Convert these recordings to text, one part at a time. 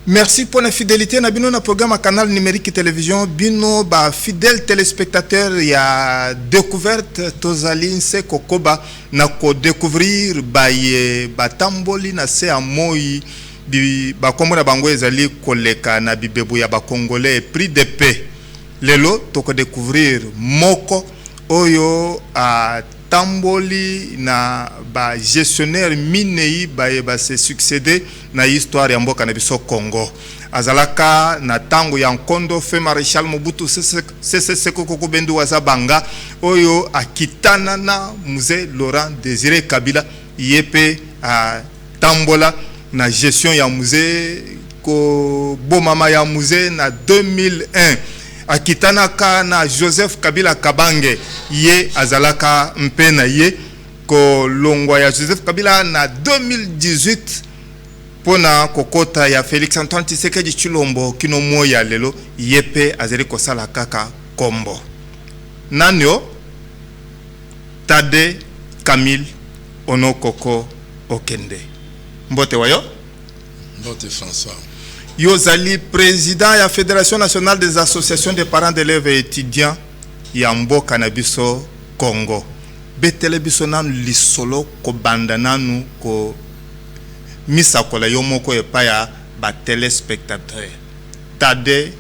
Merci pour la fidélité. Nous avons un programme à canal numérique télévision. Bino, fidèles téléspectateurs, il y a découverte Tozalin se kokoba na ko découvrir batamboli na se amoi ba komona bango ezali koleka na bibebu ya ba congolais prix de paix. Lelo toko découvrir moko oyo a tamboli na ba gestionnaire minei ba se succéder na histoire ya mboka na biso Congo. Azalaka na tango ya nkondo fe Maréchal Mobutu Sese Koko Bendu Wazabanga oyo akitana na Mzee Laurent Désiré Kabila yepe a tambola na gestion ya Mzee ko bomama ya Mzee na 2001 akitana ka na Joseph Kabila Kabange ye azalaka mpena ye ko longwa ya Joseph Kabila na 2018 pona kokota ya Félix Antoine Tshisekedi Tshilombo kino moya lelo yepe azali kosala kaka kombo nanyo Tade Camille Onokoko Okende mbote wayo mbote François Yozali président ya Fédération nationale des associations de parents d'élèves et étudiants ya mboka na biso Congo betele biso nanu lisolo ko banda nanu ko misakola yo moko epa ya ba téléspectateurs. Tade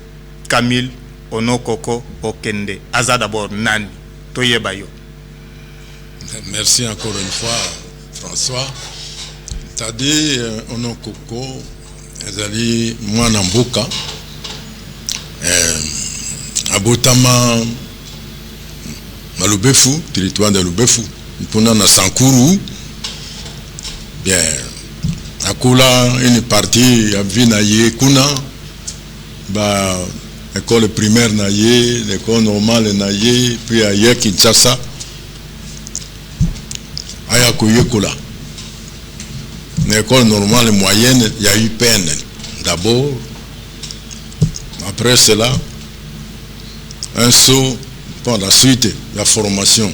Camille Onokoko Okende aza d'abord nani toyeba yo. Merci encore une fois François. Tade Onokoko ezali mwana mboka abotama na Lubefu, territoire de Lubefu, mpona na Sankuru. Bien, akola une partie ya vie na ye kuna ba école primaire na ye, l'école normale na ye, puis à Kinshasa aya koyekola. L'école normale moyenne, il y a eu peine d'abord. Après cela, un saut pour la suite, la formation,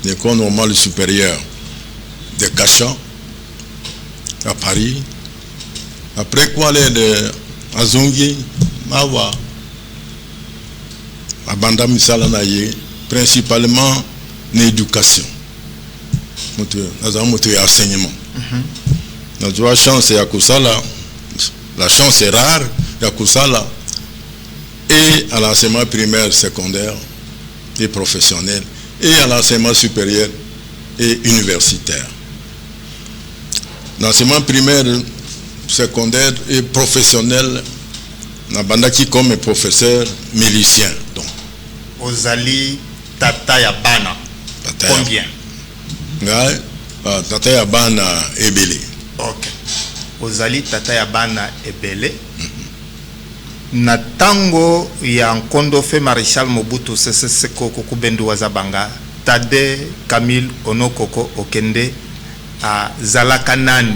l'école normale supérieure de Cachan à Paris. Après quoi, aller de Azongi, Mawa, à Banda Misala Naye, principalement l'éducation. Nous avons enseignement. La chance est à Kusala, la chance est rare à Kusala et à l'enseignement primaire, secondaire et professionnel et à l'enseignement supérieur et universitaire. L'enseignement primaire, secondaire et professionnel, n'a bandaki comme professeur milicien. Donc, Ozali Tata Yabana. Combien? Tata Yabana Ebele. Ok. Ozali Tata Yabana Ebele. Na tango ya nkondo fe Maréchal Mobutu Sese Koko Bendu Wazabanga, Tade Camille Onokoko Okende à Zalaka Nani.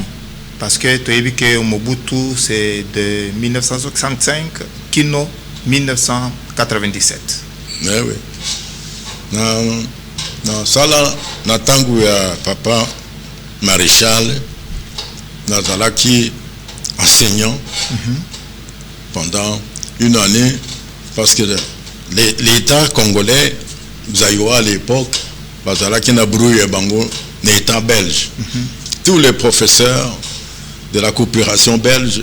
Parce que tu as vu que Mobutu c'est de 1965 kino 1997. Oui. Na sala na tango ya papa Maréchal Nazalaki enseignant pendant une année parce que l'État congolais, Zaïwa à l'époque, Nazalaki Nabrouye Bango, l'État belge. Tous les professeurs de la coopération belge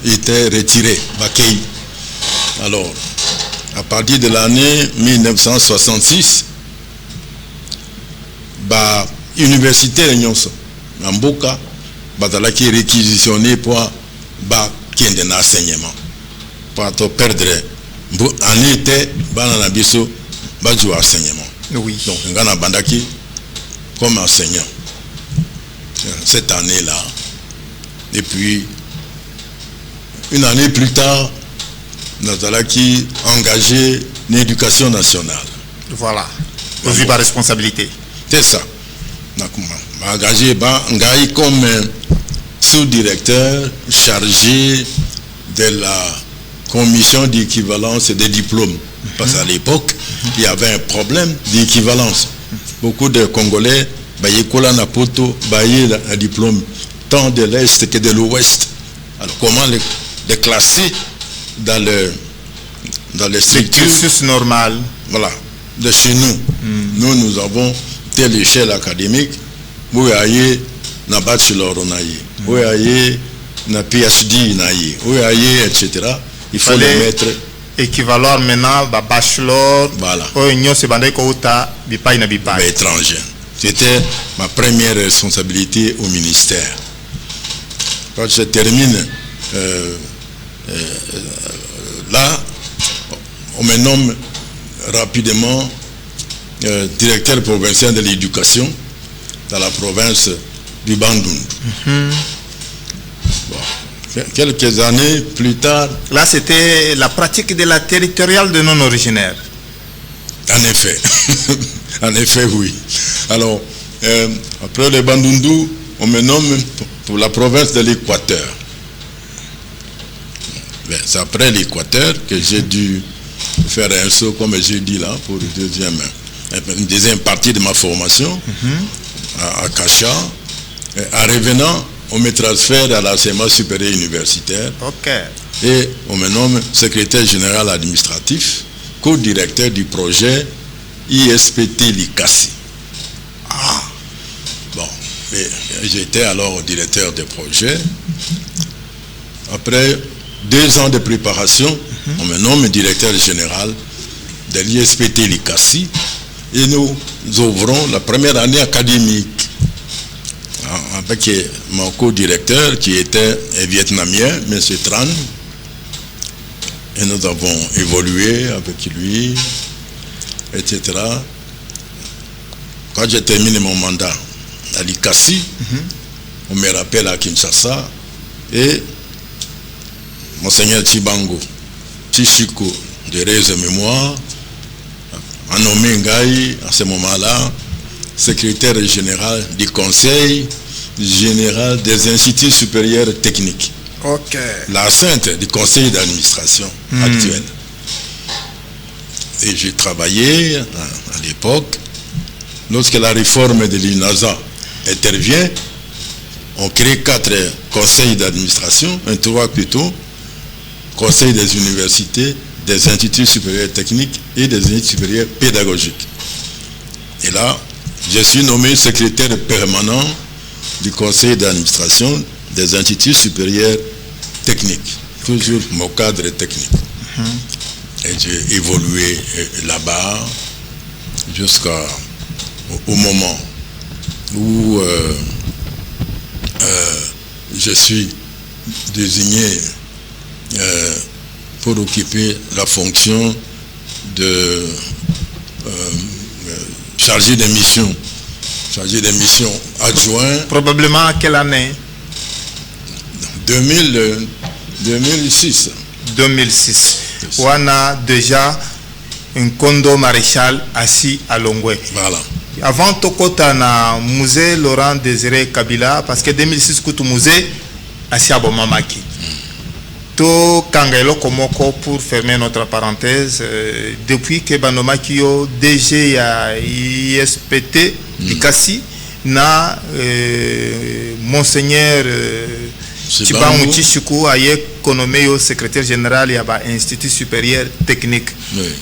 étaient retirés, Bakei. Alors, à partir de l'année 1966, université Nyonso, Namboka, Bazalaki réquisitionné pour qu'il y ait un enseignement. Pour perdre en été, Bananabiso, Badjou enseignement. Oui. Donc, on a Bandaki comme enseignant cette année-là. Et puis, une année plus tard, Nazalaki engagé l'éducation nationale. Voilà. Aussi par responsabilité. C'est ça. Engagé comme sous-directeur chargé de la commission d'équivalence des diplômes. Parce qu'à l'époque, il y avait un problème d'équivalence. Beaucoup de Congolais, Bayekola Napoto, Baye un diplôme tant de l'Est que de l'Ouest. Alors comment de classer dans les structures. Le cursus normal. Voilà, de chez nous. Nous avons telle échelle académique, où il y a un bachelor, où il y a un PhD, où il y a etc. Il faut les mettre. Équivalent maintenant, bachelor, voilà. Étranger. C'était ma première responsabilité au ministère. Quand je termine là, on me nomme rapidement directeur provincial de l'éducation dans la province du Bandung. Bon. Quelques années plus tard... Là, c'était la pratique de la territoriale de non-originaires. En effet. En effet, oui. Alors, après le Bandundu, on me nomme pour la province de l'Équateur. C'est après l'Équateur que j'ai dû faire un saut, comme j'ai dit là, pour une deuxième partie de ma formation à Kacha. En revenant, on me transfère à l'enseignement supérieur universitaire. Et on me nomme secrétaire général administratif, co-directeur du projet ISPT Likasi. Bon, j'étais alors directeur de projet. Après 2 ans de préparation, on me nomme directeur général de l'ISPT Likasi et nous ouvrons la première année académique avec mon co-directeur qui était vietnamien, M. Tran, et nous avons évolué avec lui, etc. Quand j'ai terminé mon mandat à Likasi, on me rappelle à Kinshasa et Monseigneur Chibango Chichiko de Reze Mémoire a nommé Ngaï à ce moment-là secrétaire général du Conseil général des instituts supérieurs techniques. La sainte du conseil d'administration actuel. Et j'ai travaillé à l'époque. Lorsque la réforme de l'INASA intervient, on crée 4 conseils d'administration, 3 plutôt, conseil des universités, des instituts supérieurs techniques et des instituts supérieurs pédagogiques. Et là, je suis nommé secrétaire permanent du conseil d'administration des instituts supérieurs techniques, toujours mon cadre technique. Et j'ai évolué là-bas jusqu'au moment où je suis désigné pour occuper la fonction de chargé de mission adjoint. Probablement à quelle année? 2006. 2006. On a déjà un condo maréchal assis à Longwe. Voilà. Avant Tokota na musée Laurent Désiré Kabila, parce que 2006 kutu musée assis à Bomamaki. To Kangailo Komoko, pour fermer notre parenthèse, depuis que Banomaki yo DG ya ISPT Likasi na Monseigneur Chibango Chichikou a économé yo secrétaire général ya ba Institut supérieur technique.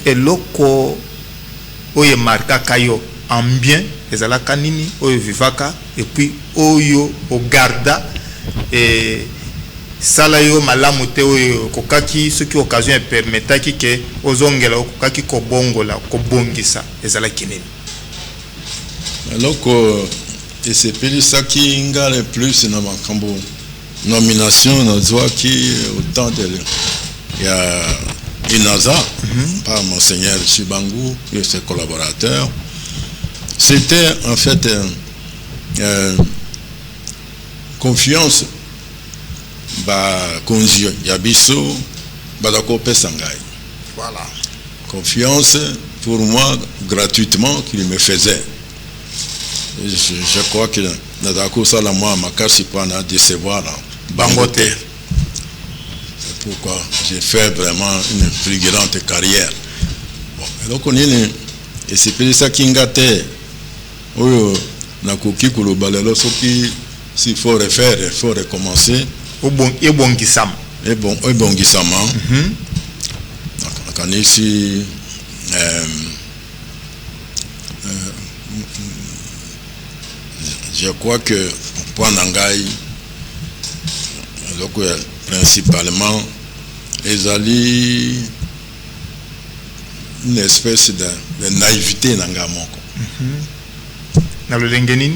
Et loko oye marka kayo en bien ezala kanini oyo vivaka et puis oyo ogarda et salayo malamu te oyo kokaki soki occasion permetaki ke ozongela kokaki kobongola kobongisa ezala kinini. Alors et c'est ça qui ngale plus na makambo nomination na qui autant de il y a INASA par Monseigneur Chibango et ses collaborateurs. C'était en fait confiance konzi yabiso badako pesangai. Voilà. Confiance pour moi gratuitement qu'il me faisait. Je crois que nadako sala moi makasi pana décevoir Bangote. C'est pourquoi j'ai fait vraiment une plus grande carrière. Bon, donc on est et c'est pour ça qu'ingate oyo nakoki kolobalelo soki s'il faut refaire, il faut recommencer. et bon Gisama. Quand ici, je crois que pour Nangaï, principalement, ils allaient une espèce de naïveté Nangamoko. Dans le Lengenin,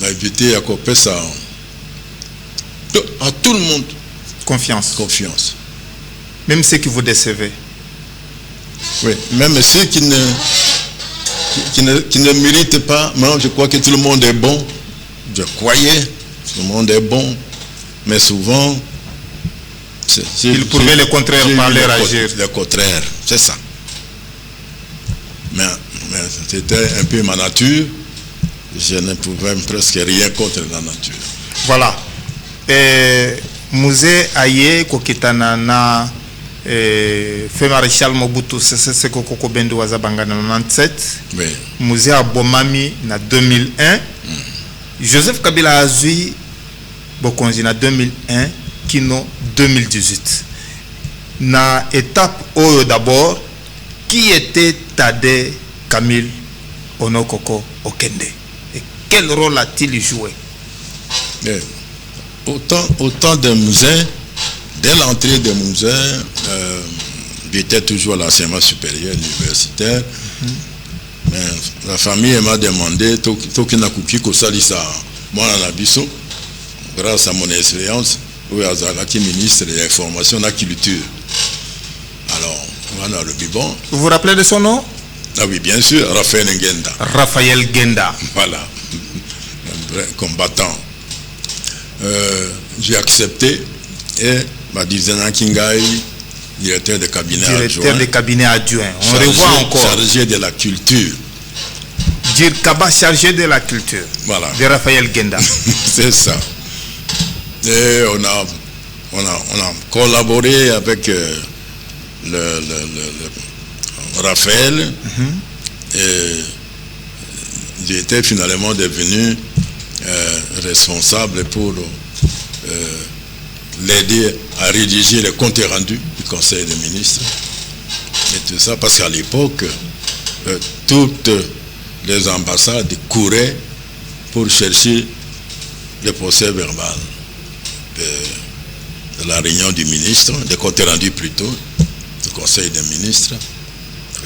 naïveté à couper ça à tout le monde. Confiance. Même ceux qui vous décevaient. Oui, même ceux qui ne méritent pas. Moi, je crois que tout le monde est bon. Je croyais, tout le monde est bon. Mais souvent, ils prouvaient le contraire par leur agir. Le contraire, c'est ça. Mais c'était un peu ma nature. Je ne pouvais presque rien contre la nature. Voilà. Musée Aye Kokitana na fait maréchal Mobutu c'est Koko Bendo Wazabanga en 97. Oui. Musée Abomami en 2001. Joseph Kabila Azui Bokonzi en 2001 Kino 2018. Na étape Oyo d'abord, qui était Tade Kamil Onokoko Okende? Et quel rôle a-t-il joué? Oui. Autant de musées, dès l'entrée des musées, j'étais toujours à l'enseignement supérieur, universitaire. Mais la famille m'a demandé, grâce à mon expérience, où Azalaki ministre de l'information et de la culture. Alors, on a le bibon. Vous vous rappelez de son nom? Ah oui, bien sûr, Raphaël Ngenda. Raphaël Ngenda. Voilà, un vrai combattant. J'ai accepté et m'a dit Zena Kingai, directeur de cabinet adjoint. Directeur de cabinet adjoint. On revoit encore. Chargé de la culture. Dire Kaba chargé de la culture. Voilà. De Raphaël Ngenda. C'est ça. Et on a collaboré avec le Raphaël. Et j'étais finalement devenu responsable pour l'aider à rédiger le compte rendu du Conseil des ministres. Et tout ça parce qu'à l'époque, toutes les ambassades couraient pour chercher le procès verbal de la réunion du ministre, le compte rendu plutôt, du Conseil des ministres.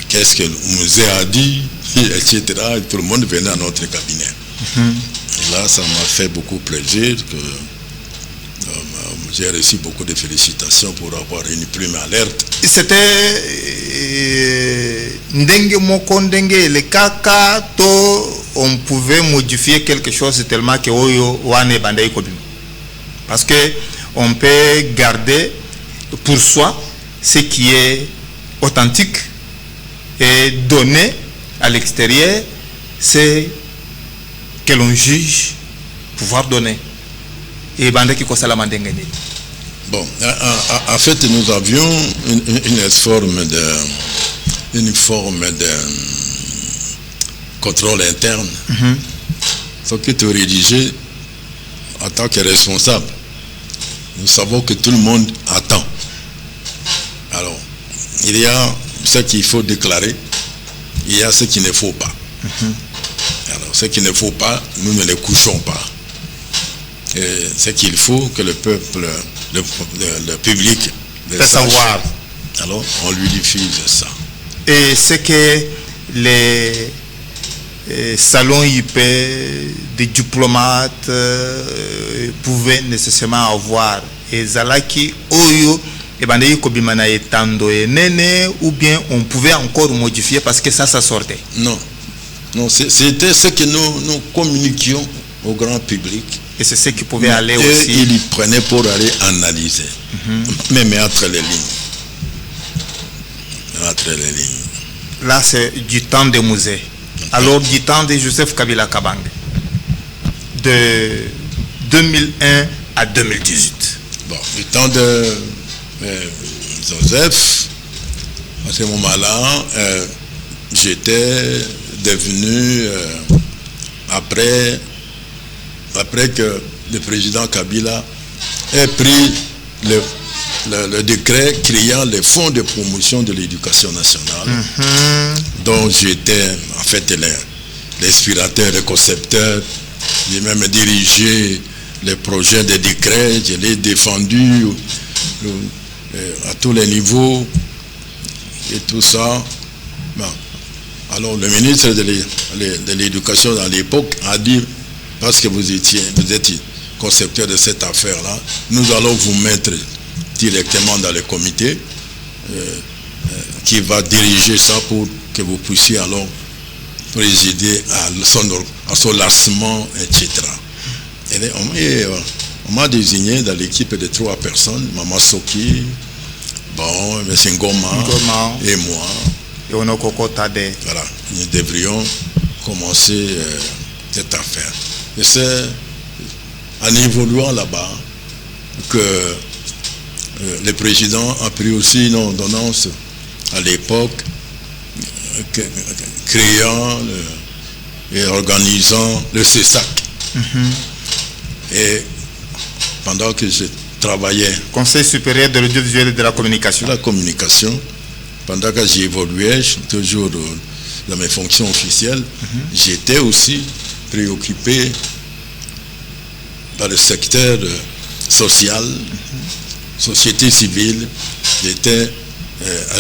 Qu'est-ce que le musée a dit, etc. Et tout le monde venait à notre cabinet. Et là, ça m'a fait beaucoup plaisir que j'ai reçu beaucoup de félicitations pour avoir une plume alerte. C'était Ndenge Moko Ndenge, le kaka, on pouvait modifier quelque chose tellement que Oyo Wane Bandai Kobim. Parce que on peut garder pour soi ce qui est authentique et donner à l'extérieur c'est que l'on juge pouvoir donner. Et Bandai Kiko Salamandengeni. Bon, en fait, nous avions une forme de contrôle interne. Ce qui est rédigé en tant que responsable. Nous savons que tout le monde attend. Alors, il y a ce qu'il faut déclarer, il y a ce qu'il ne faut pas. Alors, ce qu'il ne faut pas, nous ne le couchons pas. Et ce qu'il faut que le peuple, le public peut savoir. Alors, on lui diffuse ça. Et c'est que les salons IP des diplomates pouvaient nécessairement avoir. Et Zalaki, Oyo, et Bandei Kobimana et Tando et Nene, ou bien on pouvait encore modifier parce que ça sortait. Non, c'était ce que nous communiquions au grand public. Et c'est ce qui pouvait aller et aussi. Il y prenait pour aller analyser, même entre les lignes. Entre les lignes. Là, c'est du temps des musées. Alors, du temps de Joseph Kabila Kabang, de 2001 à 2018. Bon, du temps de Joseph, à ce moment-là, j'étais devenu, après que le président Kabila ait pris le décret créant les fonds de promotion de l'éducation nationale, dont j'étais en fait l'inspirateur, le concepteur. J'ai même dirigé les projets de décret, je l'ai défendu à tous les niveaux et tout ça. Bon. Alors le ministre de l'éducation à l'époque a dit, parce que vous êtes concepteur de cette affaire-là, nous allons vous mettre directement dans le comité qui va diriger ça pour que vous puissiez alors présider à son lancement, etc. Et on m'a désigné dans l'équipe de 3 personnes, Maman Soki, bon, M. Ngoma et moi. Voilà, nous devrions commencer cette affaire. Et c'est en évoluant là-bas que le président a pris aussi une ordonnance à l'époque créant et organisant le CESAC. Et pendant que je travaillais Conseil supérieur de l'audiovisuel et de la communication. La communication, pendant que j'évoluais, toujours dans mes fonctions officielles, j'étais aussi préoccupé par le secteur social, société civile. J'étais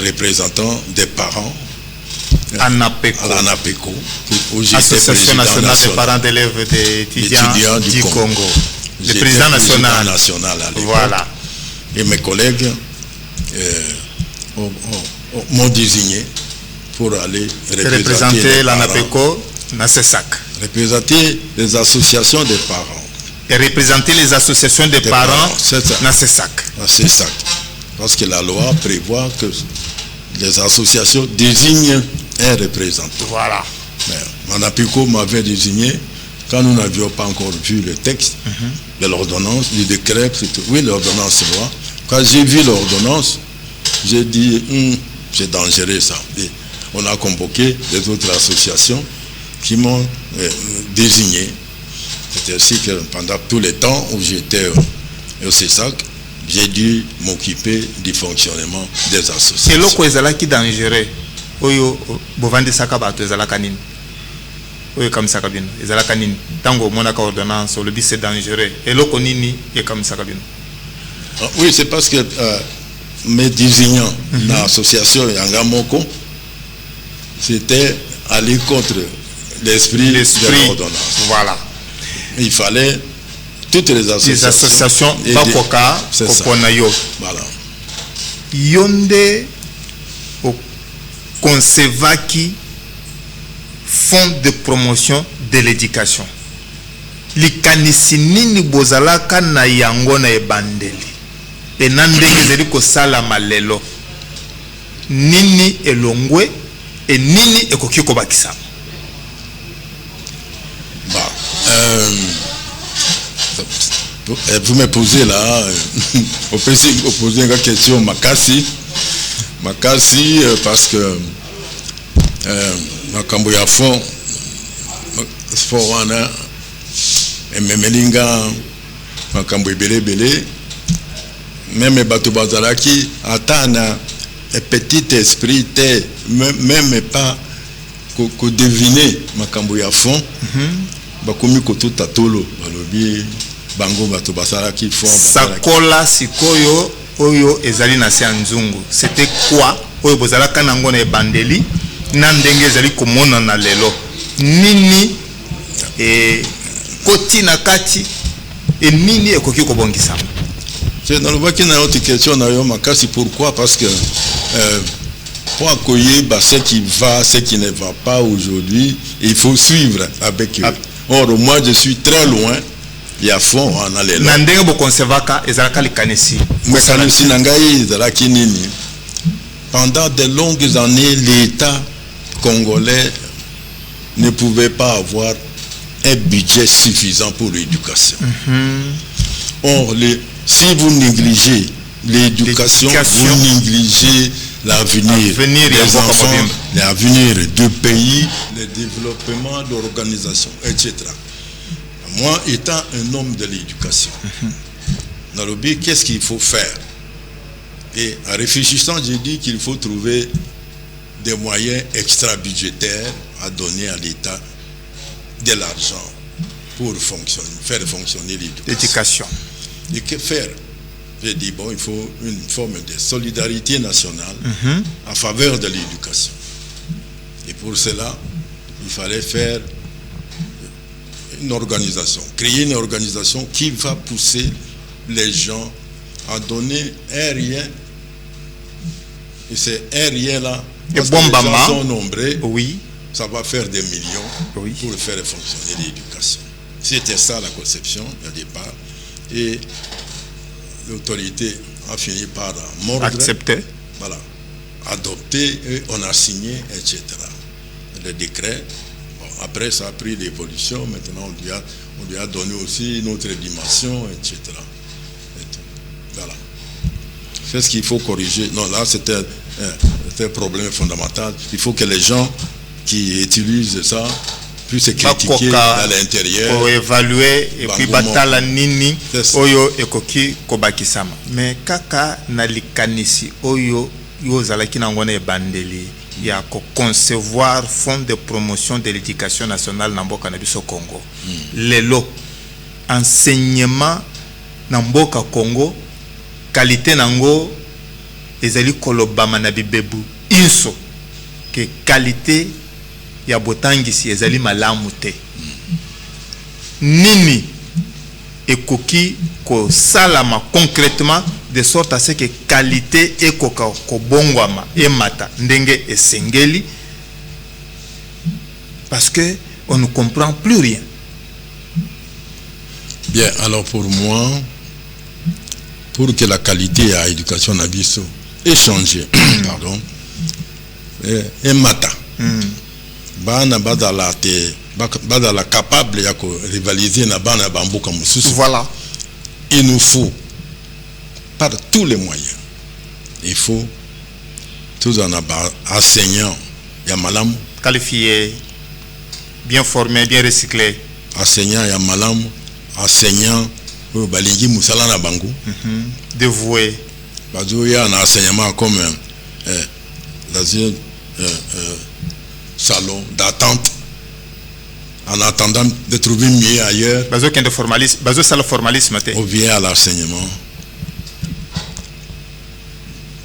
représentant des parents à l'ANAPECO, Association nationale des parents d'élèves et étudiants du Congo. Le président national à l'époque. Voilà. Et mes collègues m'ont désigné pour aller représenter l'ANAPECO dans CESAC. Représenter les associations des parents. Et représenter les associations des parents dans CESAC. Parce que la loi prévoit que les associations désignent un représentant. Voilà. l'ANAPECO m'avait désigné quand nous n'avions pas encore vu le texte de l'ordonnance, du décret. Oui, l'ordonnance loi. Quand j'ai vu l'ordonnance, j'ai dit, c'est dangereux ça. Et on a convoqué les autres associations qui m'ont désigné. C'est ainsi que pendant tout le temps où j'étais au CESAC, j'ai dû m'occuper du fonctionnement des associations. C'est là que c'est dangereux. Oyo bovandi saka bato ezala kanini. Oyo comme ça kabino. Ezala kanini. Tango monaka ordonnance, le but c'est dangereux. Et là konini et comme ça kabino. Oui, c'est parce que mes désignants dans l'association Yangamoko, c'était aller contre l'esprit de l'ordonnance. Voilà. Il fallait toutes les associations Bakoka, Kokonayo. Voilà. Yonde au Consevaki Fonds de promotion de l'éducation. Likanisi nini bozalaka na yango na ebandeli. Et nandenge zeli ko sala malelo. Nini elongwe et nini ekoki ko bakisa. Vous me posez là, vous posez une question Makassi parce que makambo ya fond wana ememelinga makambo ebele même bato bazalaki atana un petit esprit te même pas ko deviner makambo ya fond bakomi kotuta tolo balobi bango bato basalaki fond sakola sikoyo oyo ezali na se nzungu. C'était quoi oyo bozalaka nango na ebandeli na ndenge ezali komona na lelo nini koti na kati et nini ekoki kobongisa. C'est dans le bas qui n'a autre question na yo Makassi. Pourquoi? Parce que pour accueillir ce qui va, ce qui ne va pas aujourd'hui, il faut suivre avec eux. Or moi je suis très loin. Il y a fond en allant. Nandenge bo conservaka ezalaka likanesi. Mekanisi nangai ezalaki nini? Pendant de longues années, l'État congolais ne pouvait pas avoir un budget suffisant pour l'éducation. Or, si vous négligez l'éducation, vous négligez l'avenir des enfants, l'avenir du pays, le développement de l'organisation, etc. Moi, étant un homme de l'éducation, dans le but, qu'est-ce qu'il faut faire? Et en réfléchissant, j'ai dit qu'il faut trouver des moyens extra-budgétaires à donner à l'État de l'argent pour faire fonctionner l'éducation. Et que faire? J'ai dit, bon, il faut une forme de solidarité nationale en faveur de l'éducation. Et pour cela, il fallait faire une organisation, créer une organisation qui va pousser les gens à donner un rien. Et c'est un rien là, parce que les gens sont nombreux, ça va faire des millions pour faire fonctionner l'éducation. C'était ça la conception au départ. Et l'autorité a fini par mordre, accepter, voilà, adopter, et on a signé, etc. Le décret. Bon, après, ça a pris l'évolution. Maintenant, on lui a donné aussi une autre dimension, etc. Voilà. C'est ce qu'il faut corriger. Non, là, c'était un problème fondamental. Il faut que les gens qui utilisent ça puissent critiquer à l'intérieur, pour évaluer et puis batala nini oyo ekoki kobakisama. Mais kaka na likanisi oyo yo zalaki na ngone bandeli ya ko concevoir fonds de promotion de l'éducation nationale na mboka na biso Congo. Lelo enseignement na mboka Congo qualité nango ezali kolobama na bibebu inso que qualité ya botangisi ezali malamu te. Nini ekoki ko salama concrètement de sorte à ce que qualité ekoka ko bongwama emata ndenge esengeli, parce que on ne comprend plus rien. Bien, alors pour moi, pour que la qualité à l'éducation nabiso ait changé, pardon, emata bana badala capable ya ko rivaliser na bana bambuka mususu. Voilà, il nous faut par tous les moyens, il faut tous en enseignants ya malamu qualifiés, bien formés, bien recyclés, enseignants ya malamu, enseignants balingi musala na bango, dévoués, bazo ya na enseignement comme dans un salon d'attente en attendant de trouver mieux ailleurs. bazo kende formalisme, bazo sala formalisme te. On vient à l'enseignement.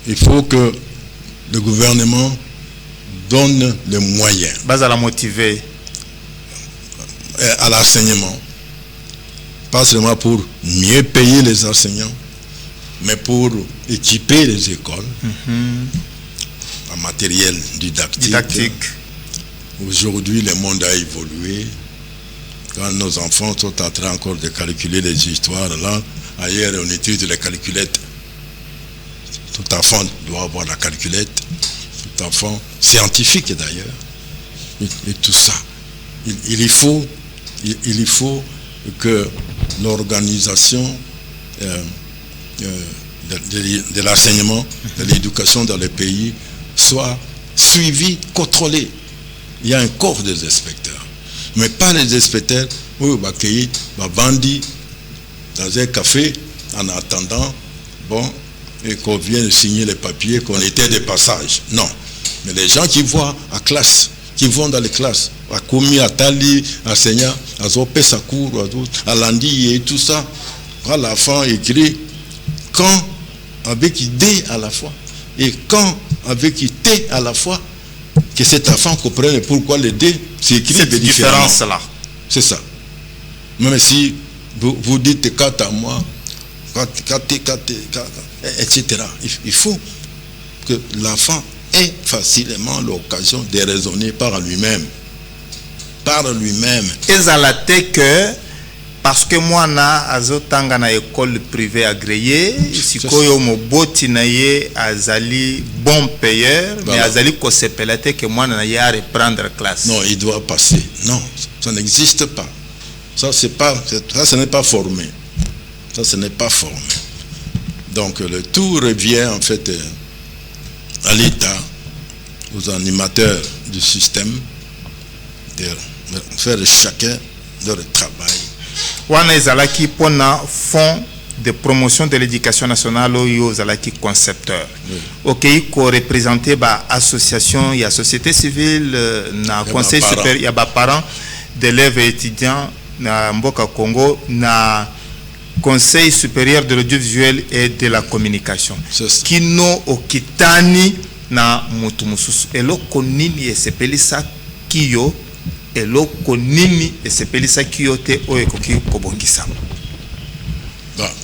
Il faut que le gouvernement donne les moyens bazala motivé à l'enseignement, pas seulement pour mieux payer les enseignants, mais pour équiper les écoles en matériel didactique. Aujourd'hui, le monde a évolué. Quand nos enfants sont en train encore de calculer les histoires, là, ailleurs on utilise les calculettes. Tout enfant doit avoir la calculette. Tout enfant scientifique d'ailleurs. Et tout ça. Il faut que l'organisation de l'enseignement, de l'éducation dans les pays soit suivie, contrôlée. Il y a un corps des inspecteurs, mais pas les inspecteurs où ils vont vendre dans un café en attendant et qu'on vienne signer les papiers qu'on était de passage. Non, mais les gens qui voient à classe, qui vont dans les classes, à Komi, à Tali, à Seigneur, à Zopé Sakour, à Landi et tout ça, quand l'enfant écrit quand avec idée à la fois et quand avec idée à la fois, que cet enfant comprenne pourquoi les deux s'écrit cette différence là. C'est ça. Même si vous dites quant à moi, etc. Il faut que l'enfant ait facilement l'occasion de raisonner par lui-même. Par lui-même. Ezalate que parce que moi na azotanga na école privée agréée, sikoyo moboti na ye azali bon payeur, mais azali ko sepelate que moi na ya reprendre classe. Non, il doit passer. Non, ça n'existe pas. Ça c'est pas, ça ce n'est pas formé. Ça ce n'est pas formé. Donc le tout revient en fait à l'État, aux animateurs du système de faire chacun leur travail. Wana ezalaki pona fonds de promotion de l'éducation nationale aux zalaki concepteur. OK, ko représenter ba association et société civile na conseil supérieur ya ba parents d'élèves et étudiants na mboka Congo na conseil supérieur de l'audiovisuel et de la communication. Kino okitani na mutu mususu eloko nini esepelisa kiyo eloko nini esepelisa kiyo te oyo ekoki kobongisa.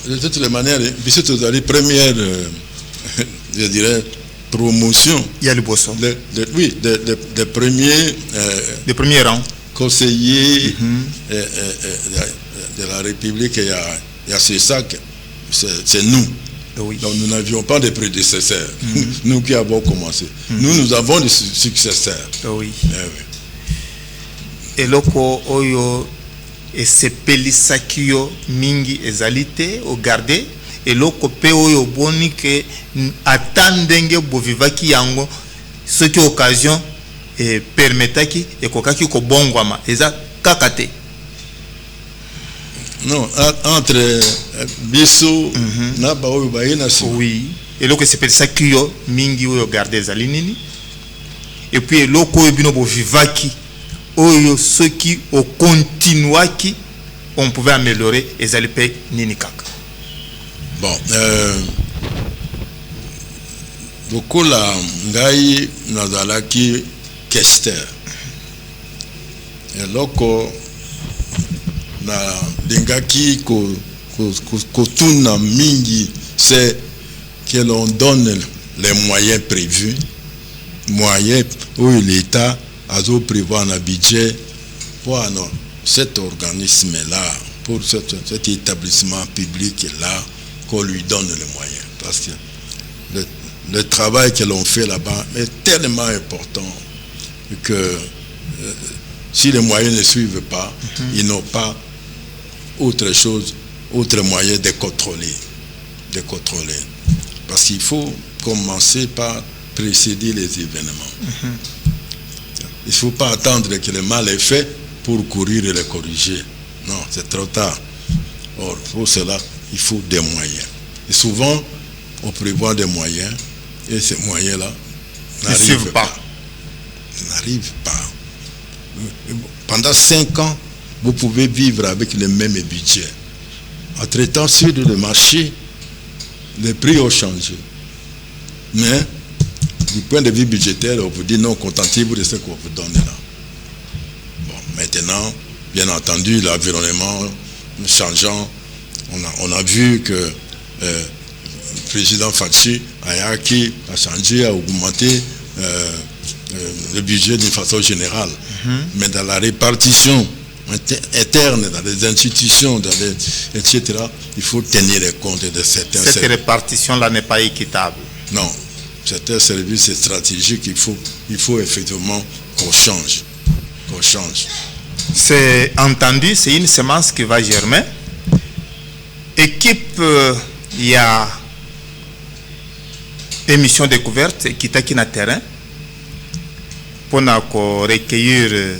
De toutes les manières, puisque vous avez première, je dirais, promotion. Il y a le bosso. Oui, des premiers. Des premiers rangs. Conseillers de la République, il y a CESAC, c'est nous. Oui. Donc nous n'avions pas de prédécesseurs. Nous qui avons commencé. Nous avons des successeurs. Oui. Et loko oyo esepelisaki yo mingi ezalite o garder eloko pe oyo boni ke atandenge bovivaki yango soki occasion et permetaki ekokaki ko bongwama eza kakate. Non, entre biso na ba oyo ba yena si. Oui, eloko esepelisaki yo mingi oyo garder ezali nini et puis eloko oyo bino bovivaki oyo ceux qui au continuaki on pouvait améliorer ezalipe nini kaka. Bon, beaucoup la ngai nazalaki kester eloko na dingaki ko tuna mingi c'est que l'on donne les moyens prévus, moyens où l'État a prévoir un budget pour cet organisme-là, pour cet établissement public-là, qu'on lui donne les moyens. Parce que le travail que l'on fait là-bas est tellement important que si les moyens ne suivent pas, ils n'ont pas autre chose, autre moyen de contrôler. Parce qu'il faut commencer par précéder les événements. Il ne faut pas attendre que le mal est fait pour courir et le corriger. Non, c'est trop tard. Or, pour cela, il faut des moyens. Et souvent, on prévoit des moyens et ces moyens-là n'arrivent pas. N'arrivent pas. Pendant 5 ans, vous pouvez vivre avec le même budget. Entre-temps, sur le marché, les prix ont changé. Mais, du point de vue budgétaire, on vous dit non, contentez-vous de ce qu'on vous donne là. Bon, maintenant, bien entendu, l'environnement changeant, on a vu que le président Fachi Ayaki a changé, a augmenté le budget d'une façon générale. Mais dans la répartition interne, dans les institutions, etc., il faut tenir compte de certains services. Cette répartition-là n'est pas équitable. Non. Certains services stratégiques, il faut effectivement qu'on change. C'est entendu, c'est une semence qui va germer. Équipe, il y a émission découverte qui est na terrain pour recueillir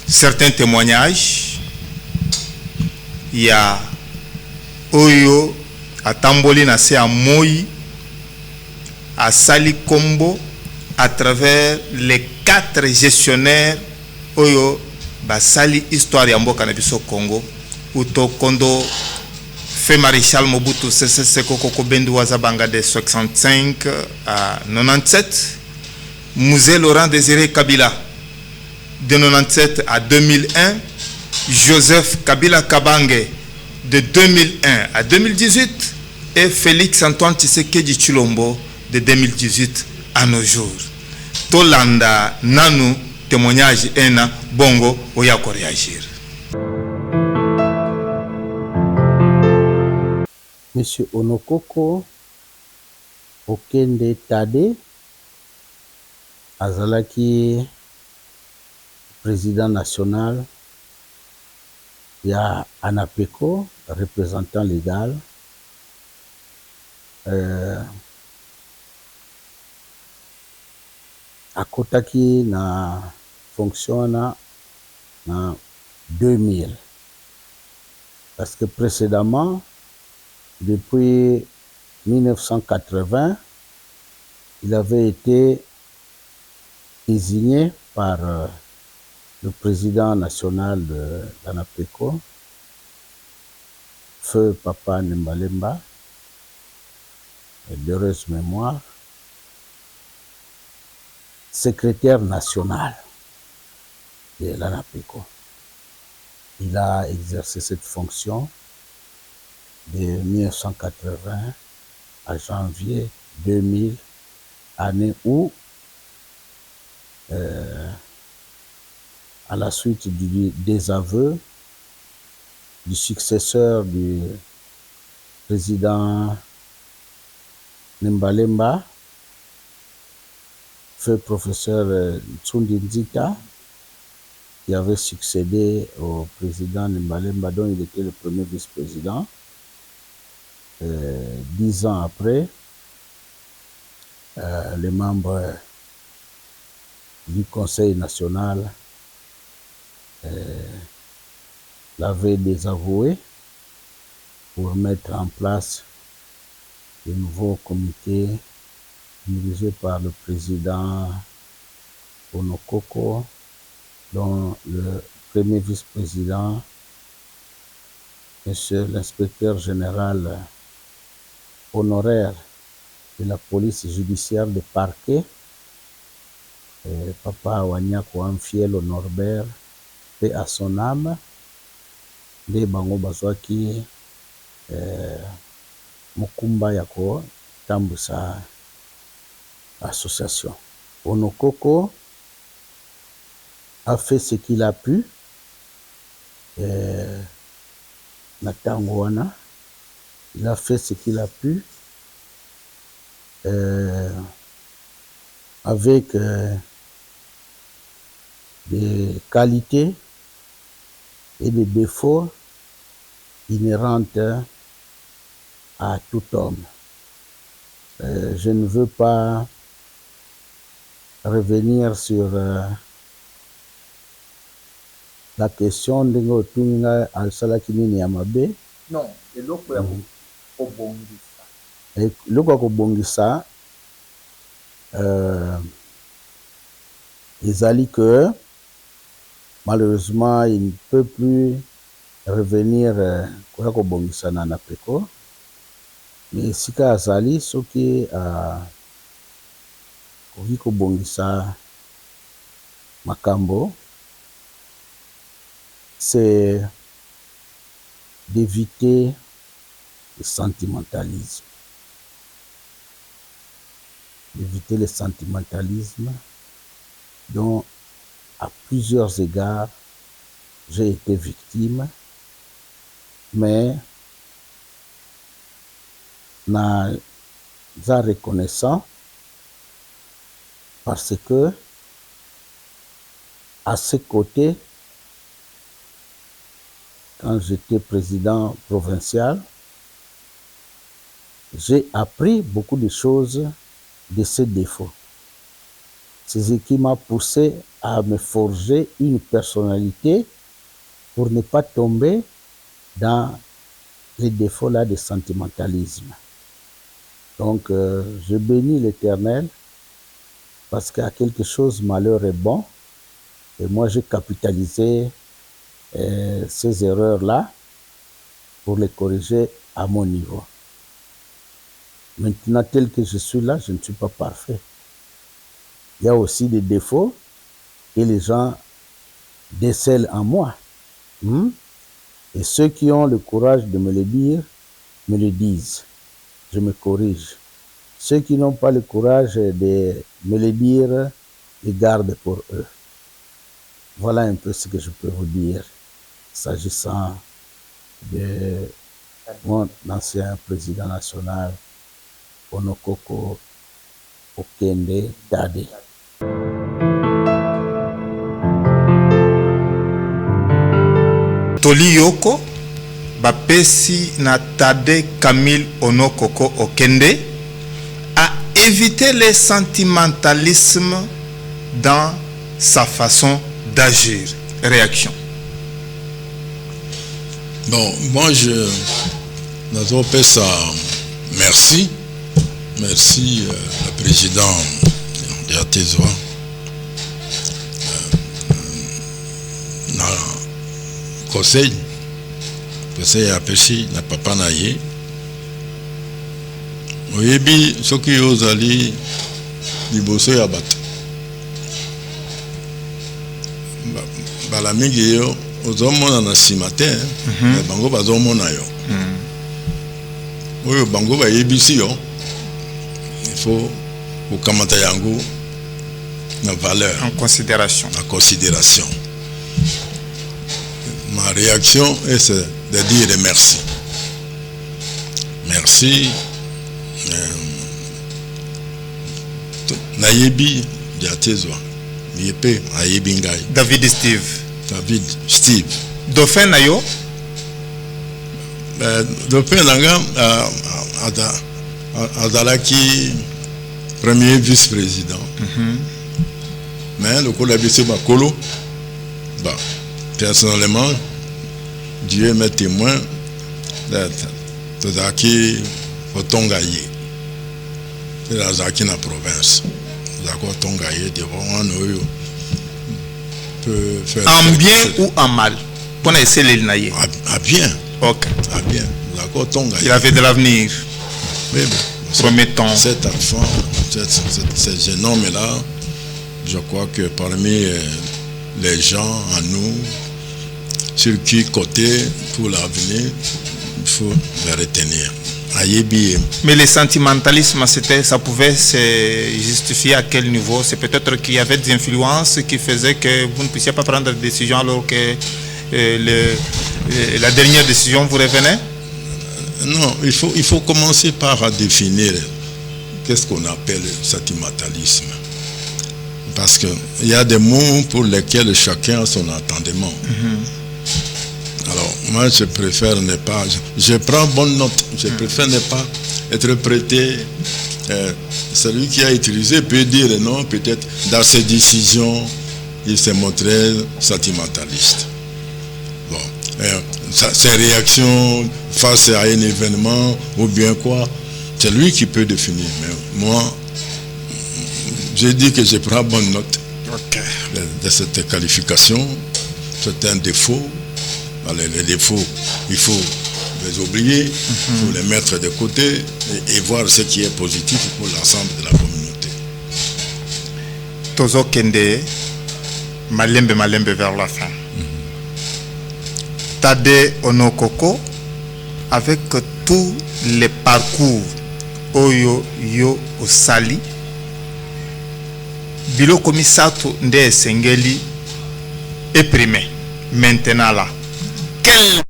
certains témoignages. Il y a Oyo à Tamboli na se à Moi à Sali Kombo à travers les 4 gestionnaires Oyo Basali Histoire ya mboka na biso Congo Uto Kondo fait maréchal Mobutu Sese Seko Koko Bendu Wazabanga de 65 à 97 Musée Laurent Désiré Kabila de 97 à 2001 Joseph Kabila Kabange de 2001 à 2018 et Félix Antoine Tshisekedi Tshilombo de 2018 à nos jours. Tolanda Nanu témoignage ena bongo oya ko réagir. Monsieur Onokoko Okende Tade azalaki président national ya Anapeco, représentant légal. Akotaki na fonctionne en 2000. Parce que précédemment, depuis 1980, il avait été désigné par le président national de l'ANAPECO, Feu Papa Nembalemba, d'heureuse mémoire, secrétaire national de l'ANAPECO. Il a exercé cette fonction de 1980 à janvier 2000, année où, à la suite du désaveu du successeur du président Nembalemba, feu professeur Tsundi Nzita, qui avait succédé au président Nembalemba, dont il était le premier vice-président. 10 ans après, les membres du Conseil national l'avaient désavoué pour mettre en place de nouveaux comités dirigés par le président Onokoko, dont le premier vice-président, monsieur l'inspecteur général honoraire de la police judiciaire de parquet, Papa Wanyako Amfielo Norbert, paix à son âme, de bango bazwaki mokumba yako tambusa association. Onokoko a fait ce qu'il a pu na tango wana. Il a fait ce qu'il a pu avec des qualités et des défauts inhérentes à tout homme. Je ne veux pas revenir sur la question de Ngotunga al-Salaki nini ya mabe. Non, eloko ya kobongisa. Eloko ya kobongisa ezali que malheureusement il ne peut plus revenir koya kobongisa na ANAPECO, mais sika azali soki koki kobongisa makambo, c'est d'éviter le sentimentalisme. D'éviter le sentimentalisme dont à plusieurs égards j'ai été victime, mais n'a pas reconnaissant parce que à ses côtés, quand j'étais président provincial, j'ai appris beaucoup de choses de ses défauts. C'est ce qui m'a poussé à me forger une personnalité pour ne pas tomber dans les défauts-là de sentimentalisme. Donc, je bénis l'Éternel parce qu'à quelque chose, malheur est bon. Et moi, j'ai capitalisé ces erreurs-là pour les corriger à mon niveau. Maintenant, tel que je suis là, je ne suis pas parfait. Il y a aussi des défauts que les gens décèlent en moi. Et ceux qui ont le courage de me le dire, me le disent. Je me corrige. Ceux qui n'ont pas le courage de me le dire, ils gardent pour eux. Voilà un peu ce que je peux vous dire s'agissant de mon ancien président national, Onokoko Okende Tade. Toli Yoko, bapesi na Tade Camille Onokoko Okende, a évité le sentimentalisme dans sa façon d'agir. Réaction. Bon, moi Nous avons fait ça. Merci. Merci, le président de la Tézoa. Conseil a pêché, n'a pas naïe. Oyebi, ce qui est allé, liboso ya bato. Balamingi yo, ozomona na simatin, bango bazomona yo. Oyo bango ba yebisi yo. Il faut au kamata yango na valeur. En considération. En considération. Ma réaction est de dire merci. Merci. Nayebi Diatezwa. Yepe Ayebi Ngai. David Steve. David Steve. Dauphin Nayo. Dauphin Nanga Azalaki premier vice-président. Mais le collègue Bakolo, personnellement, Dieu m'est témoin de Zaki Otongaye. C'est la Zaki na province. Zaki Otongaye devant nous peut faire. En bien ou en mal? Pour essayer les naïe. À bien. Ok. À bien. Zaki Otongaye. Il avait de l'avenir. Oui, promettant. Cet enfant, ce jeune homme-là, je crois que parmi les gens en nous, sur qui côté pour l'avenir, il faut le retenir. Mais le sentimentalisme, ça pouvait se justifier à quel niveau? C'est peut-être qu'il y avait des influences qui faisaient que vous ne puissiez pas prendre de décision alors que la dernière décision vous revenait? Non, il faut commencer par définir qu'est-ce qu'on appelle le sentimentalisme. Parce qu'il y a des mots pour lesquels chacun a son entendement. Alors, moi, je préfère ne pas... Je prends bonne note. Je préfère ne pas être prêté. Celui qui a utilisé peut dire non, peut-être dans ses décisions, il s'est montré sentimentaliste. Bon. Ses réactions face à un événement ou bien quoi, c'est lui qui peut définir. Mais moi, j'ai dit que je prends bonne note de cette qualification. C'est un défaut. Les défauts, il faut les oublier, il faut les mettre de côté et voir ce qui est positif pour l'ensemble de la communauté. Tozo Kende, malembe vers la fin. Tade Onokoko, avec tous les parcours Oyo Yo Osali, Biloko Misato Nde Sengeli est primé. Maintenant là, quel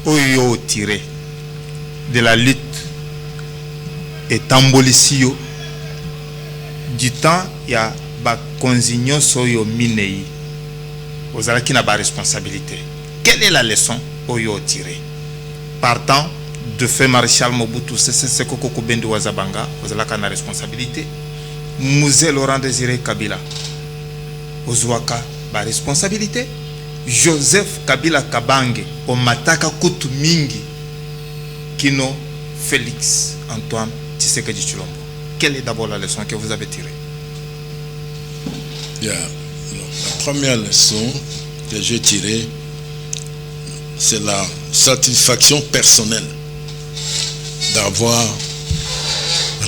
Oyo tiré de la lutte et tambolisio du temps il y a ba konzinyo soyo minei ozalaki na ba responsabilité. Quelle est la leçon Oyo tiré partant de feu maréchal Mobutu Sese Koko Kubendu Wazabanga ozalaka na responsabilité, Mzee Laurent Désiré Kabila ozwaka ba responsabilité, Joseph Kabila Kabange Omataka Kutu Mingi Kino Félix Antoine Tshisekedi Tshilombo. Quelle est d'abord la leçon que vous avez tirée? La première leçon que j'ai tirée, c'est la satisfaction personnelle d'avoir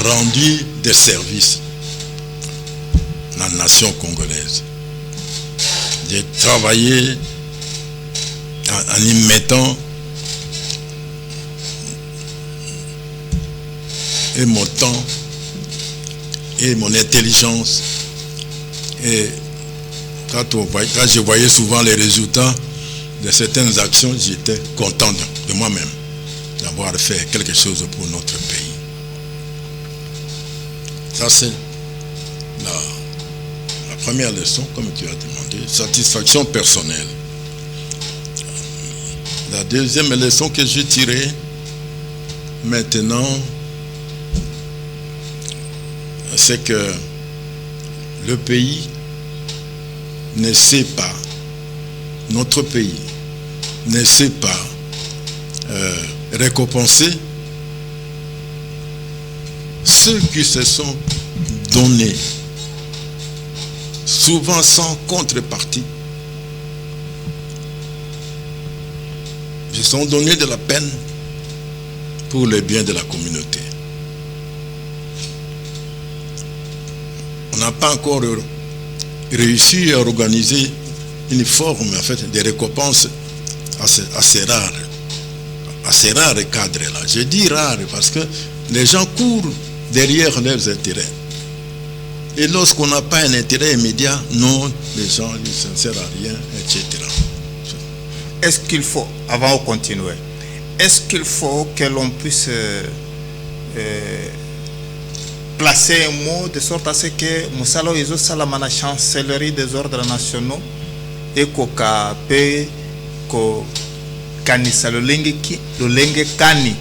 rendu des services à la nation congolaise. J'ai travaillé en y mettant et mon temps et mon intelligence. Et quand je voyais souvent les résultats de certaines actions, j'étais content de moi-même d'avoir fait quelque chose pour notre pays. Ça, c'est la première leçon, comme tu as demandé, satisfaction personnelle. La deuxième leçon que j'ai tirée maintenant, c'est que le pays ne sait pas, notre pays ne sait pas récompenser ceux qui se sont donnés, souvent sans contrepartie. Ils se sont donnés de la peine pour le bien de la communauté. On n'a pas encore réussi à organiser une forme en fait, de récompense assez rare cadre-là. Je dis rare parce que les gens courent derrière leurs intérêts. Et lorsqu'on n'a pas un intérêt immédiat, non, les gens ça ne sert à rien, etc. Est-ce qu'il faut, avant de continuer, est-ce qu'il faut que l'on puisse placer un mot de sorte à ce que Moussalo Izo Salamana chancellerie des ordres nationaux et koka pe ko kanisa lolenge kani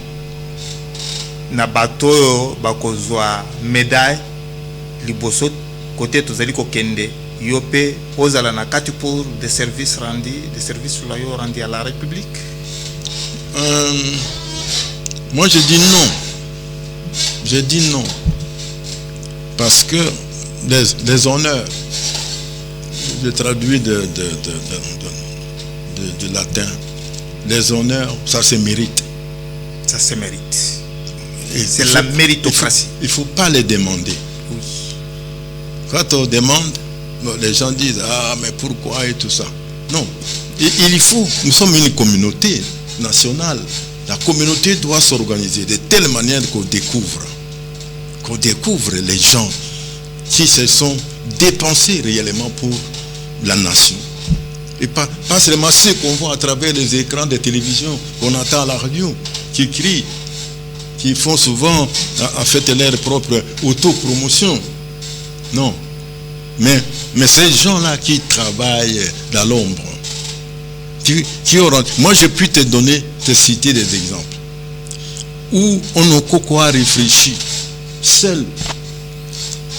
na bato bakozwa médaille liboso côté tozali ko kende yopé ozala na kati pour des services rendus à la République. Moi je dis non. Je dis non. Parce que les honneurs, je traduis de latin, les honneurs, ça se mérite. Ça se mérite. Et c'est la méritocratie. Il ne faut pas les demander. Oui. Quand on demande, les gens disent, ah mais pourquoi et tout ça. Non, il faut, nous sommes une communauté nationale. La communauté doit s'organiser de telle manière qu'on découvre les gens qui se sont dépensés réellement pour la nation. Et pas seulement ceux qu'on voit à travers les écrans de télévision, qu'on entend à la radio, qui crient, qui font souvent en fait leur propre autopromotion. Non. Mais ces gens-là qui travaillent dans l'ombre, qui auront... Moi, je puis te citer des exemples où on a quoi réfléchi seul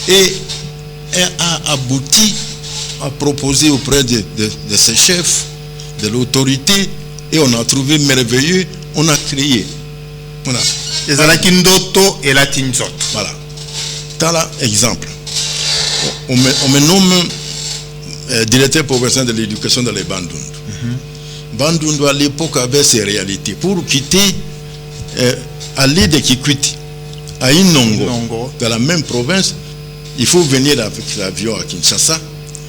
et a abouti à proposer auprès de ses chefs, de l'autorité, et on a trouvé merveilleux, on a créé. Voilà. Voilà. T'as là, exemple. On me nomme directeur provincial de l'éducation dans les Bandundu. Bandundu à l'époque avait ses réalités. Pour quitter, aller de Kikwiti à Inongo, dans la même province, il faut venir avec l'avion à Kinshasa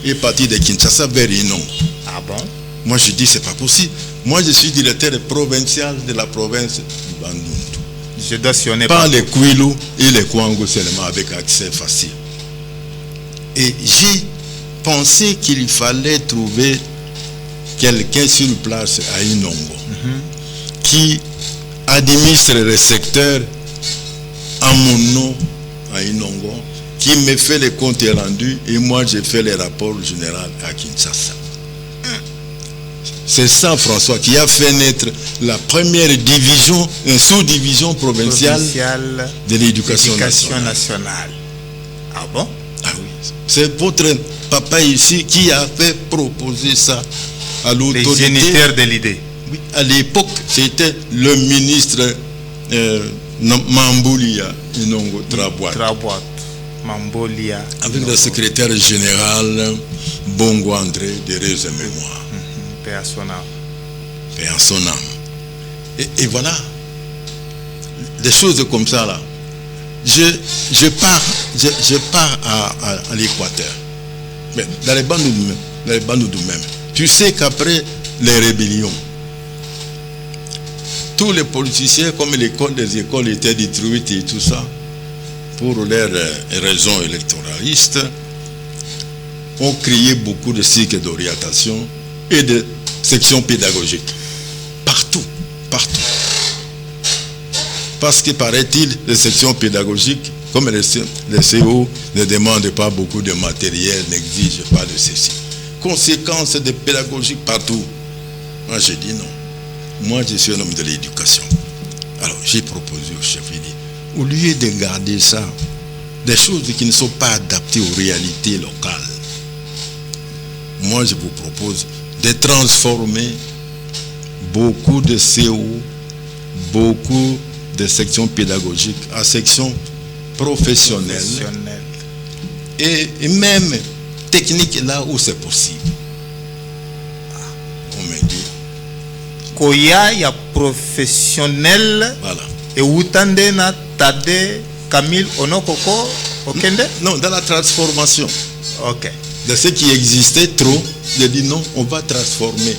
et partir de Kinshasa vers Inongo. Ah bon? Moi je dis c'est pas possible. Moi je suis directeur provincial de la province du Bandundu. Je dois sillonner pas les Kwilu et les Kwango seulement avec accès facile. Et j'ai pensé qu'il fallait trouver quelqu'un sur place à Inongo qui administre le secteur à mon nom à Inongo, qui me fait les comptes rendus et moi je fais les rapports généraux à Kinshasa. C'est ça, François, qui a fait naître la première division, une sous-division provinciale de l'éducation nationale. Ah bon? Ah oui. C'est votre papa ici qui a fait proposer ça à l'autorité. Les géniteurs de l'idée. Oui, à l'époque, c'était le ministre Mambolia Inongo Traboat. Mambolia. Avec le secrétaire général Bongo André de Reze Mémoire. Paix à son âme. Paix à son âme. Et voilà, des choses comme ça là. Je pars à l'Équateur. Mais dans les Bandundu même. Tu sais qu'après les rébellions, tous les politiciens, comme les écoles étaient détruites et tout ça, pour leurs raisons électoralistes, ont créé beaucoup de cycles d'orientation et de sections pédagogiques. Partout. Parce que, paraît-il, les sections pédagogiques, comme les CO, ne demandent pas beaucoup de matériel, n'exigent pas de ceci. Conséquences de pédagogie partout. Moi, j'ai dit non. Moi, je suis un homme de l'éducation. Alors, j'ai proposé au chef, il dit, au lieu de garder ça, des choses qui ne sont pas adaptées aux réalités locales, moi, je vous propose de transformer beaucoup de CO beaucoup de sections pédagogiques à sections professionnelles. Et même techniques là où c'est possible. On me dit. Koya ya professionnel. Voilà. Et Wutande na Tade Camille Onokoko Okende? Non, dans la transformation. Ok. De ce qui existait trop, je dis non, on va transformer.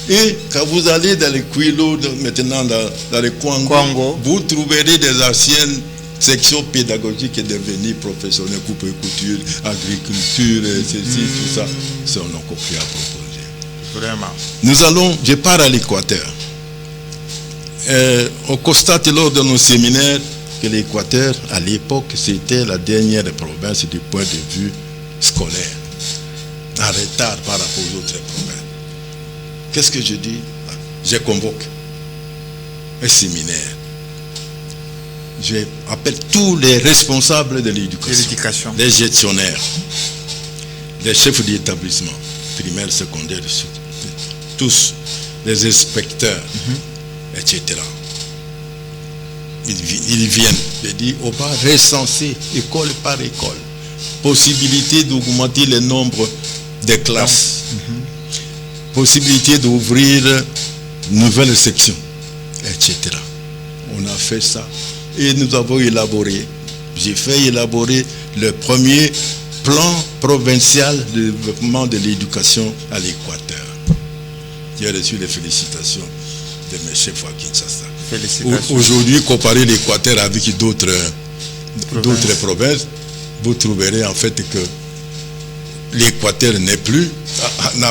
Et quand vous allez dans les Kouilo, maintenant dans les Kwango, vous trouverez des anciennes sections pédagogiques et devenir professionnels, coupe et couture, agriculture, ceci, tout ça. C'est un encore plus à proposer. Vraiment. Nous allons, je pars à l'Équateur. On constate lors de nos séminaires que l'Équateur, à l'époque, c'était la dernière province du point de vue scolaire, en retard par rapport aux autres provinces. Qu'est-ce que je dis? Je convoque un séminaire. Je appelle tous les responsables de l'éducation, les gestionnaires, les chefs d'établissement, primaire, secondaire, tous, les inspecteurs, etc. Ils viennent. Je dis, on va recenser école par école. Possibilité d'augmenter le nombre de classes. Possibilité d'ouvrir nouvelles sections, etc. On a fait ça. Et nous avons élaboré, j'ai fait élaborer le premier plan provincial de développement de l'éducation à l'Équateur. J'ai reçu les félicitations de mes chefs à Kinshasa. Aujourd'hui, comparer l'Équateur avec d'autres provinces, vous trouverez en fait que l'Équateur n'a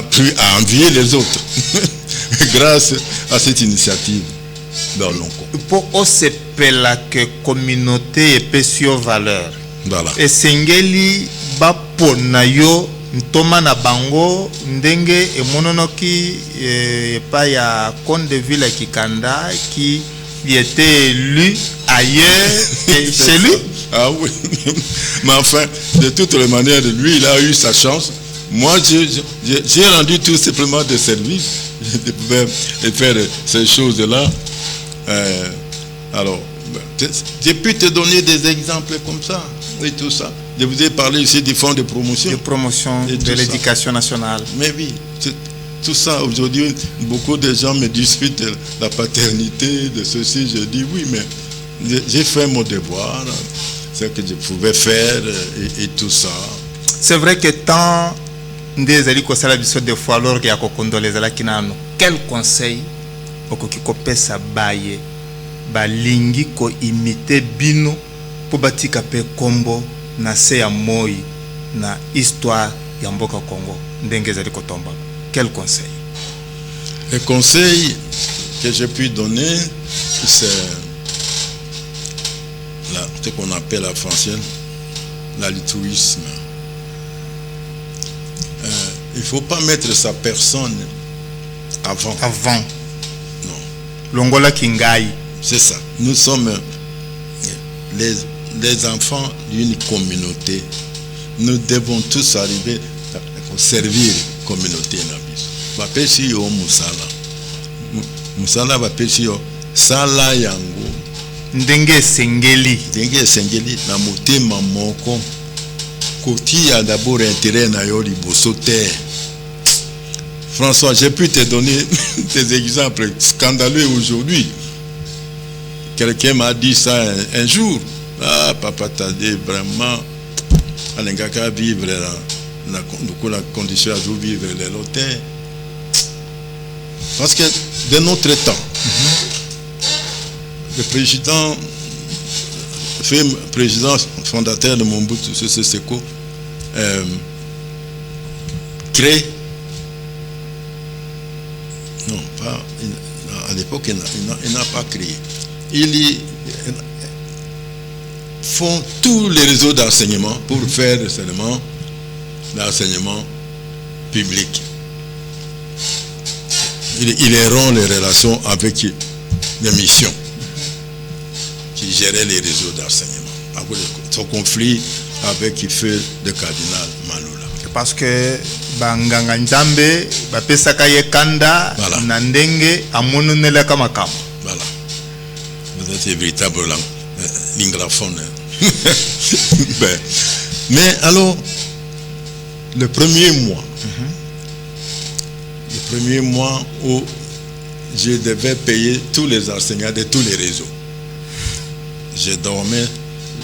plus à envier les autres grâce à cette initiative dans l'Onco. Pour osepela que communauté epesio valeur. Voilà. Et sengeli bapona yo ntoma na bango ndenge emononoki pas ya Comte de Ville Kikanda qui était élu ailleurs que chez lui. Ah oui, mais enfin, de toutes les manières, lui, il a eu sa chance. Moi, j'ai rendu tout simplement des services. Je pouvais faire ces choses-là. Alors, j'ai pu te donner des exemples comme ça et tout ça. Je vous ai parlé ici du fonds de promotion. De promotion de l'éducation nationale. Mais oui, tout ça, aujourd'hui, beaucoup de gens me disputent la paternité de ceci. Je dis oui, mais j'ai fait mon devoir, ce que je pouvais faire et tout ça. C'est vrai que tant des alliés qui ont des fois alors qu'il y a condolé quel conseil pour que kopesa baye balingi ko imiter bino pour batika pe kombo na se ya moi na histoire ya mboka Congo ndenge zali kotomba. Quel conseil? Le conseil que je puis donner, c'est ce qu'on appelle en français l'altruisme. Il ne faut pas mettre sa personne avant. Non. Longola Kingai. C'est ça. Nous sommes les enfants d'une communauté. Nous devons tous arriver à servir la communauté. Bapesi yo musala. Musala bapesi yo sala yango. Ndenge sengeli na motema moko. Kotia d'abord intérêt na yo liboso te. François, j'ai pu te donner des exemples scandaleux aujourd'hui. Quelqu'un m'a dit ça un jour. Ah, papa t'a dit vraiment, on n'a qu'à vivre la condition à vivre les lotins. Parce que de notre temps, le président fondateur de Mobutu Sese Seko crée. Non, pas. À l'époque, il n'a pas créé. Ils font tous les réseaux d'enseignement pour faire seulement l'enseignement public. Ils rompt les relations avec les missions qui géraient les réseaux d'enseignement. Son conflit avec le feu de cardinal Maloula. Parce que banganga nzambe bapesaka ye kanda na ndenge amononelaka makambo. Voilà. C'est véritable lingraphone. Ben, mais alors, le premier mois où je devais payer tous les enseignants de tous les réseaux, je dormais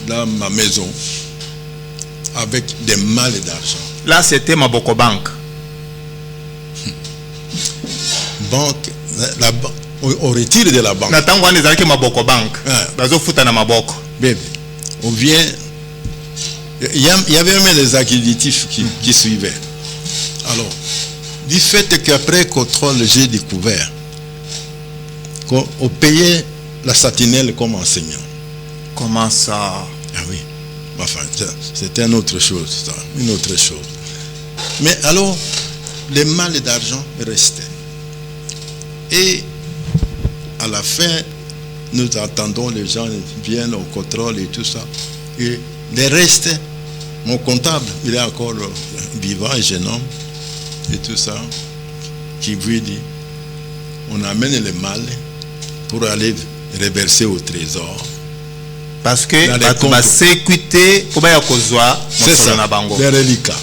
dans ma maison avec des malles d'argent. Là, c'était Maboko Bank. Banque, on retire de la banque. Maboko Bank. On vient. Il y avait même les acquisitifs qui suivaient. Alors, du fait qu'après contrôle, j'ai découvert qu'on payait la satinelle comme enseignant. Comment ça? Ah oui. Enfin, c'était une autre chose, ça. Une autre chose. Mais alors, les malles d'argent restaient. Et à la fin, nous attendons les gens viennent au contrôle et tout ça. Et les restes, mon comptable, il est encore vivant, un jeune homme, et tout ça, qui lui dit, on amène les malles pour aller reverser au trésor. Parce que la sécurité, c'est ça, les reliquats.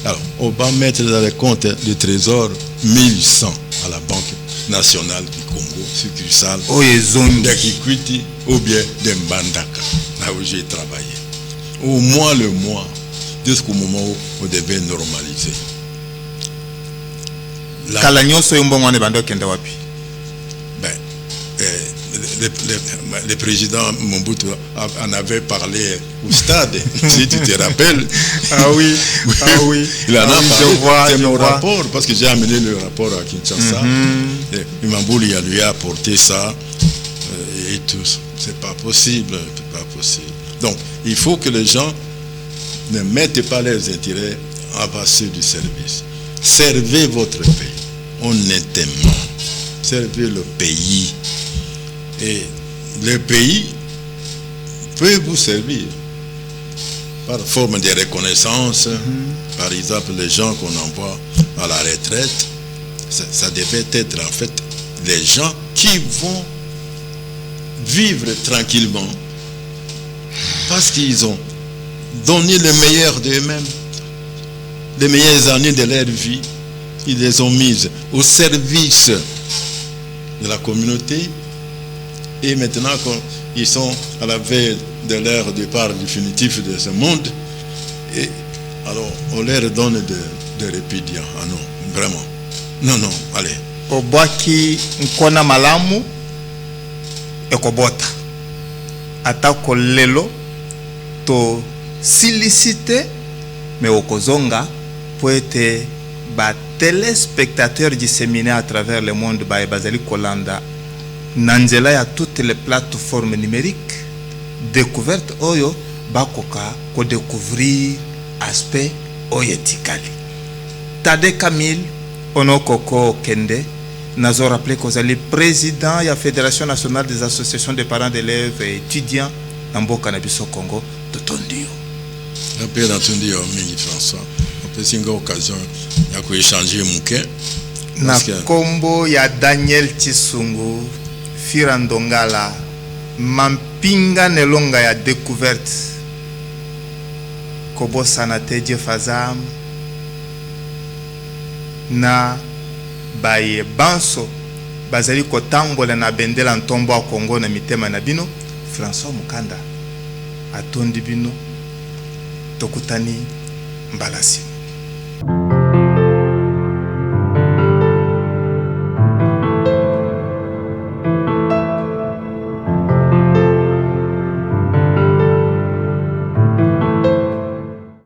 Alors, on va mettre dans les comptes du trésor 1100 à la Banque nationale du Congo, succursale de Kikwiti ou bien de Mbandaka, là où j'ai travaillé. Au moins le mois, jusqu'au moment où on devait normaliser. Le président Mobutu en avait parlé au stade, si tu te rappelles. Ah oui, ah oui. Il en a parlé, c'est mon rapport, parce que j'ai amené le rapport à Kinshasa. Et Mambouli lui a apporté ça et tout. C'est pas possible, c'est pas possible. Donc, il faut que les gens ne mettent pas leurs intérêts avant ceux du service. Servez votre pays, honnêtement. Servez le pays. Et le pays peut vous servir par forme de reconnaissance. Par exemple, les gens qu'on envoie à la retraite, ça devait être en fait les gens qui vont vivre tranquillement parce qu'ils ont donné le meilleur d'eux-mêmes, les meilleures années de leur vie, ils les ont mises au service de la communauté. Et maintenant, ils sont à la veille de leur départ définitif de ce monde, et alors on leur donne de répudiants. Ah non, vraiment. Non, non, allez. Obwaki nkona malamu ekobota. Atako lelo to silicite mais okozonga pour être téléspectateurs disséminés à travers le monde ba Bazali Kolanda. Nanzela ya toutes les plateformes numériques découverte oyo bakoka ko découvrir aspect oyetikali. Tade Camille Onokoko Kende nazo rappelé que vous président de la Fédération nationale des associations de parents d'élèves et étudiants dans Mboka na biso Congo de Tondio. Après Tondio mingi François, on peut une occasion ya ko échanger muke na kombo ya Daniel Chisungu Firandongala Mampinga Nelonga ya découverte Kobo Sanate Jefazam na baye banso bazali kotambola na bendela ntombo ya Congo na mitema na bino. François Mukanda atondi bino tokutani mbalasi.